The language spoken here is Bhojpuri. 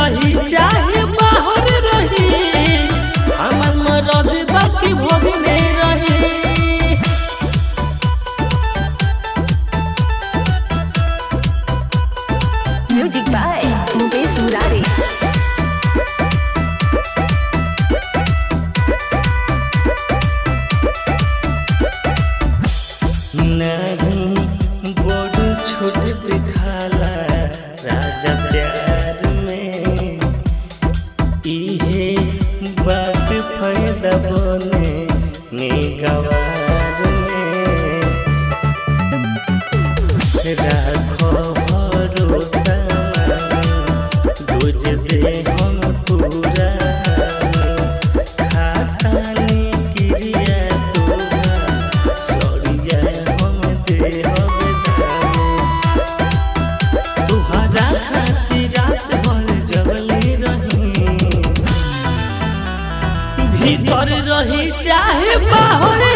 रही चाहे बाहर रही, हमर मरद बाकी भोग में रही। Music by Mukesh Murari. नहीं बड़ छोट दिखाला राजा प्यार में, इहे बात फायदा बने गवार में। राखो भरोसा दूज दे हम पूरा, खातानी क्रिया तुहरा खातिर रात भर जगले रही, भीतर रही चाहे बाहर